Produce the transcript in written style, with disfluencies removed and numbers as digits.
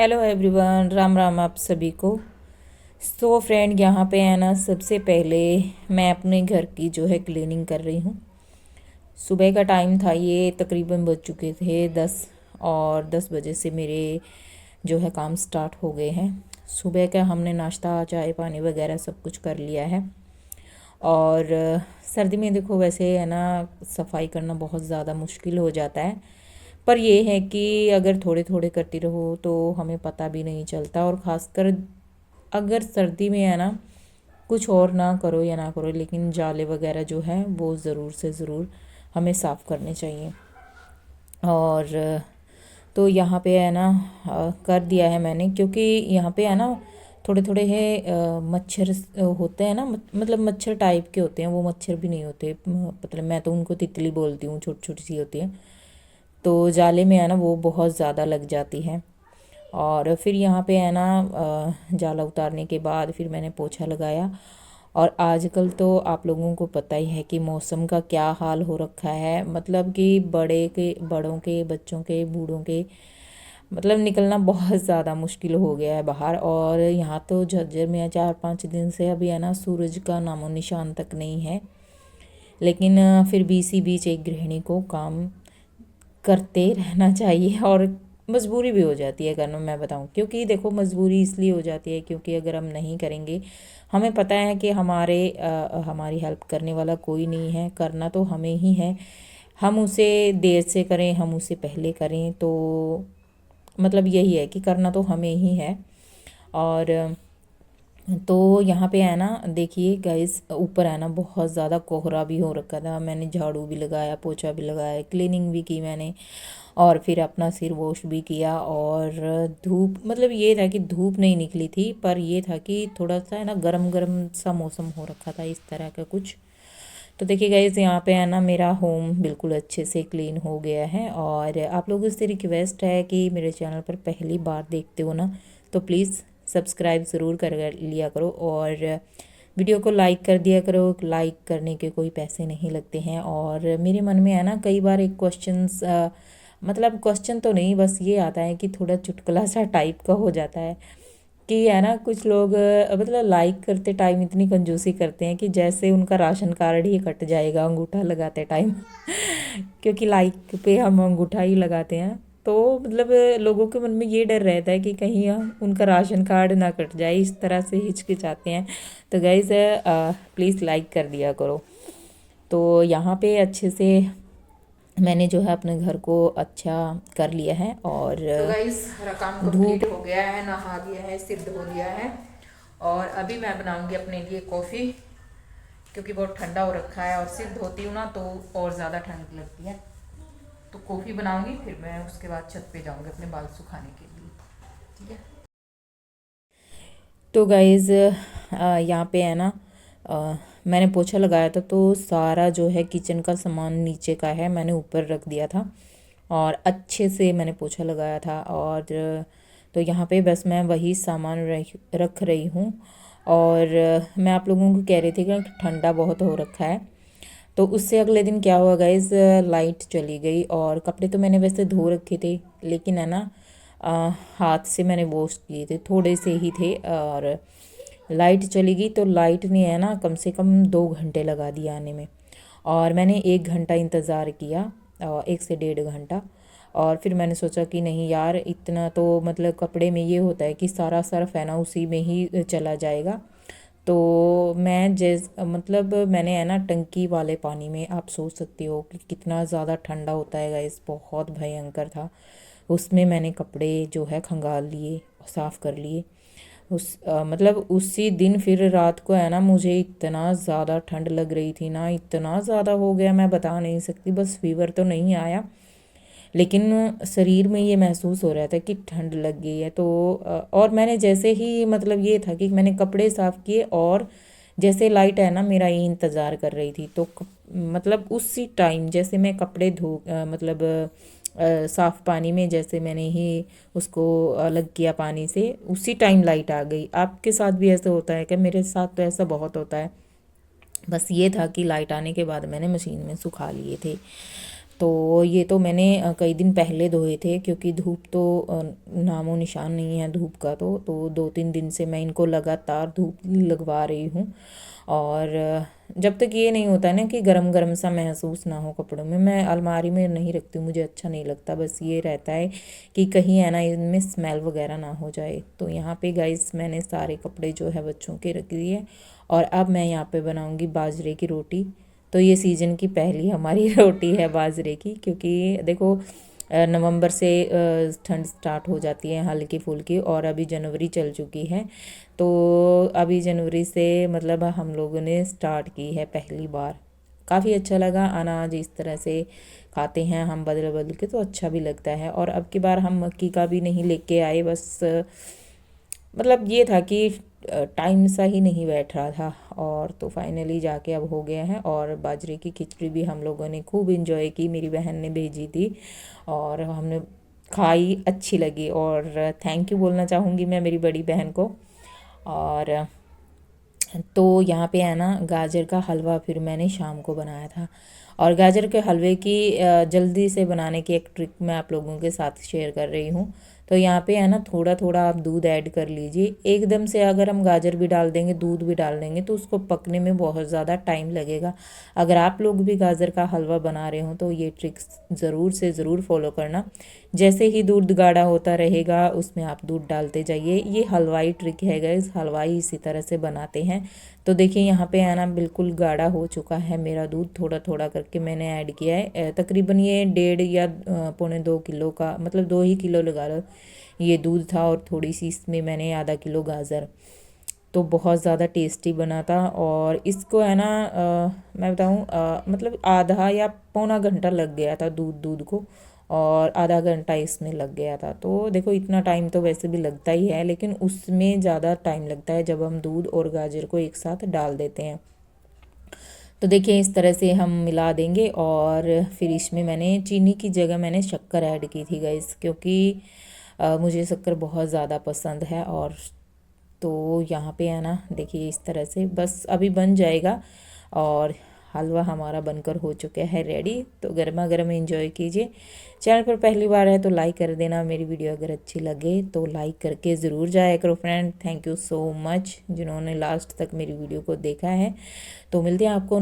Hello everyone, Ram Ram आप सभी को। सो फ्रेंड, यहाँ पे है ना, सबसे पहले मैं अपने घर की जो है क्लीनिंग कर रही हूँ। सुबह का टाइम था, ये तकरीबन बज चुके थे 10 और 10 बजे से मेरे जो है काम स्टार्ट हो गए हैं। सुबह का हमने नाश्ता चाय पानी वगैरह सब कुछ कर लिया है। और सर्दी में देखो वैसे है ना, सफाई करना बहुत ज़्यादा मुश्किल हो जाता है, पर ये है कि अगर थोड़े थोड़े करती रहो तो हमें पता भी नहीं चलता। और ख़ासकर अगर सर्दी में है ना, कुछ और ना करो या ना करो, लेकिन जाले वगैरह जो है वो ज़रूर से ज़रूर हमें साफ़ करने चाहिए। और तो यहाँ पे है ना, कर दिया है मैंने, क्योंकि यहाँ पे है ना थोड़े थोड़े है मच्छर होते हैं ना, मतलब मच्छर टाइप के होते हैं, वो मच्छर भी नहीं होते, मतलब मैं तो उनको तितली बोलती हूँ, छोटी छोटी सी होती है। तो जाले में है ना वो बहुत ज़्यादा लग जाती है। और फिर यहाँ पे है ना, जाला उतारने के बाद फिर मैंने पोछा लगाया। और आजकल तो आप लोगों को पता ही है कि मौसम का क्या हाल हो रखा है, मतलब कि बड़ों के बच्चों के बूढ़ों के मतलब निकलना बहुत ज़्यादा मुश्किल हो गया है बाहर। और यहाँ तो झज्जर में 4-5 दिन से अभी है ना, सूरज का नामो निशान तक नहीं है। लेकिन फिर भी इसी बीच एक गृहिणी को काम करते रहना चाहिए, और मजबूरी भी हो जाती है करना, मैं बताऊं। क्योंकि देखो मजबूरी इसलिए हो जाती है क्योंकि अगर हम नहीं करेंगे, हमें पता है कि हमारी हेल्प करने वाला कोई नहीं है, करना तो हमें ही है। हम उसे देर से करें, हम उसे पहले करें, तो मतलब यही है कि करना तो हमें ही है। और तो यहाँ पे है ना, देखिए गाइस, ऊपर है ना बहुत ज़्यादा कोहरा भी हो रखा था। मैंने झाड़ू भी लगाया, पोछा भी लगाया, क्लीनिंग भी की मैंने, और फिर अपना सिर वॉश भी किया। और धूप, मतलब ये था कि धूप नहीं निकली थी, पर ये था कि थोड़ा सा है ना गरम गरम सा मौसम हो रखा था, इस तरह का कुछ। तो देखिए गाइस, यहाँ पे है ना मेरा होम बिल्कुल अच्छे से क्लीन हो गया है। और आप लोगों से रिक्वेस्ट है कि मेरे चैनल पर पहली बार देखते हो ना, तो प्लीज़ सब्सक्राइब ज़रूर कर लिया करो, और वीडियो को लाइक कर दिया करो। लाइक करने के कोई पैसे नहीं लगते हैं। और मेरे मन में है ना कई बार एक मतलब क्वेश्चन तो नहीं, बस ये आता है कि थोड़ा चुटकुला सा टाइप का हो जाता है कि है ना, कुछ लोग मतलब लाइक करते टाइम इतनी कंजूसी करते हैं कि जैसे उनका राशन कार्ड ही कट जाएगा अंगूठा लगाते टाइम क्योंकि लाइक पे हम अंगूठा ही लगाते हैं। तो मतलब लोगों के मन में ये डर रहता है कि कहीं उनका राशन कार्ड ना कट जाए, इस तरह से हिचकिचाते हैं। तो गाइज़, प्लीज़ लाइक कर दिया करो। तो यहाँ पे अच्छे से मैंने जो है अपने घर को अच्छा कर लिया है। और तो गाइस, हमारा काम कंप्लीट हो गया है, नहा लिया है, सिर धो लिया है। और अभी मैं बनाऊंगी अपने लिए कॉफ़ी, क्योंकि बहुत ठंडा हो रखा है, और सिर धोती हूँ ना तो और ज़्यादा ठंड लगती है। तो कॉफ़ी बनाऊंगी, फिर मैं उसके बाद छत पे जाऊंगी अपने बाल सुखाने के लिए। ठीक है। तो गाइज़, यहाँ पे है ना, मैंने पोछा लगाया था, तो सारा जो है किचन का सामान नीचे का है, मैंने ऊपर रख दिया था, और अच्छे से मैंने पोछा लगाया था। और तो यहाँ पे बस मैं वही सामान रख रही हूँ। और मैं आप लोगों को कह रही थी कि ठंडा बहुत हो रखा है। तो उससे अगले दिन क्या हुआ गाइज़, लाइट चली गई। और कपड़े तो मैंने वैसे धो रखे थे, लेकिन है ना, हाथ से मैंने वॉश किए थे, थोड़े से ही थे। और लाइट चली गई, तो लाइट ने है ना कम से कम 2 घंटे लगा दिया आने में। और मैंने 1 घंटा इंतज़ार किया, 1 से 1.5 घंटा। और फिर मैंने सोचा कि नहीं यार, इतना तो मतलब कपड़े में ये होता है कि सारा सर्फ है ना उसी में ही चला जाएगा। तो मैं मतलब मैंने है ना टंकी वाले पानी में, आप सोच सकते हो कि कितना ज़्यादा ठंडा होता है गाइस, बहुत भयंकर था। उसमें मैंने कपड़े जो है खंगाल लिए, साफ़ कर लिए। मतलब उसी दिन फिर रात को है ना, मुझे इतना ज़्यादा ठंड लग रही थी ना, इतना ज़्यादा हो गया, मैं बता नहीं सकती। बस फीवर तो नहीं आया, लेकिन शरीर में ये महसूस हो रहा था कि ठंड लग गई है। तो और मैंने जैसे ही, मतलब ये था कि मैंने कपड़े साफ़ किए, और जैसे लाइट है ना मेरा ये इंतज़ार कर रही थी, तो मतलब उसी टाइम जैसे मैं कपड़े मतलब साफ़ पानी में जैसे मैंने ही उसको अलग किया पानी से, उसी टाइम लाइट आ गई। आपके साथ भी ऐसा होता है क्या? मेरे साथ तो ऐसा बहुत होता है। बस ये था कि लाइट आने के बाद मैंने मशीन में सुखा लिए थे। तो ये तो मैंने कई दिन पहले धोए थे, क्योंकि धूप तो नामो निशान नहीं है धूप का। तो 2-3 दिन से मैं इनको लगातार धूप लगवा रही हूँ। और जब तक ये नहीं होता है ना कि गरम गरम सा महसूस ना हो कपड़ों में, मैं अलमारी में नहीं रखती हूँ, मुझे अच्छा नहीं लगता। बस ये रहता है कि कहीं है ना इनमें स्मेल वगैरह ना हो जाए। तो यहाँ पे गाइस मैंने सारे कपड़े जो है बच्चों के रख दिए। और अब मैं यहाँ पे बनाऊँगी बाजरे की रोटी। तो ये सीज़न की पहली हमारी रोटी है बाजरे की, क्योंकि देखो नवंबर से ठंड स्टार्ट हो जाती है हल्की फुल्की, और अभी जनवरी चल चुकी है। तो अभी जनवरी से मतलब हम लोगों ने स्टार्ट की है पहली बार। काफ़ी अच्छा लगा, अनाज इस तरह से खाते हैं हम बदल बदल के, तो अच्छा भी लगता है। और अब की बार हम मक्की का भी नहीं लेके आए, बस मतलब ये था कि टाइम सा ही नहीं बैठ रहा था। और तो फाइनली जाके अब हो गया है। और बाजरे की खिचड़ी भी हम लोगों ने खूब इंजॉय की, मेरी बहन ने भेजी थी और हमने खाई, अच्छी लगी। और थैंक यू बोलना चाहूँगी मैं मेरी बड़ी बहन को। और तो यहाँ पे है ना गाजर का हलवा फिर मैंने शाम को बनाया था। और गाजर के हलवे की जल्दी से बनाने की एक ट्रिक मैं आप लोगों के साथ शेयर कर रही हूँ। तो यहाँ पे है ना थोड़ा थोड़ा आप दूध ऐड कर लीजिए। एकदम से अगर हम गाजर भी डाल देंगे, दूध भी डाल देंगे, तो उसको पकने में बहुत ज़्यादा टाइम लगेगा। अगर आप लोग भी गाजर का हलवा बना रहे हो तो ये ट्रिक्स ज़रूर से ज़रूर फॉलो करना। जैसे ही दूध गाढ़ा होता रहेगा उसमें आप दूध डालते जाइए। ये हलवाई ट्रिक है गाइस, हलवाई इसी तरह से बनाते हैं। तो देखिए यहाँ पे है ना बिल्कुल गाढ़ा हो चुका है मेरा दूध, थोड़ा थोड़ा करके मैंने ऐड किया है। तकरीबन ये 1.5 या 1.25 किलो का, मतलब 2 ही किलो लगा लो, ये दूध था। और थोड़ी सी इसमें मैंने आधा किलो गाजर। तो बहुत ज़्यादा टेस्टी बना था। और इसको है ना मैं बताऊँ मतलब आधा या पौना घंटा लग गया था दूध दूध को, और आधा घंटा इसमें लग गया था। तो देखो इतना टाइम तो वैसे भी लगता ही है, लेकिन उसमें ज़्यादा टाइम लगता है जब हम दूध और गाजर को एक साथ डाल देते हैं। तो देखिए इस तरह से हम मिला देंगे। और फिर इसमें मैंने चीनी की जगह मैंने शक्कर ऐड की थी गाइस, क्योंकि मुझे शक्कर बहुत ज़्यादा पसंद है। और तो यहाँ पे है ना देखिए इस तरह से बस अभी बन जाएगा। और हलवा हमारा बनकर हो चुका है रेडी। तो गर्मा गर्म एंजॉय कीजिए। चैनल पर पहली बार है तो लाइक कर देना। मेरी वीडियो अगर अच्छी लगे तो लाइक करके ज़रूर जाया करो friend. Thank you so much जिन्होंने लास्ट तक मेरी वीडियो को देखा है। तो मिलते हैं आपको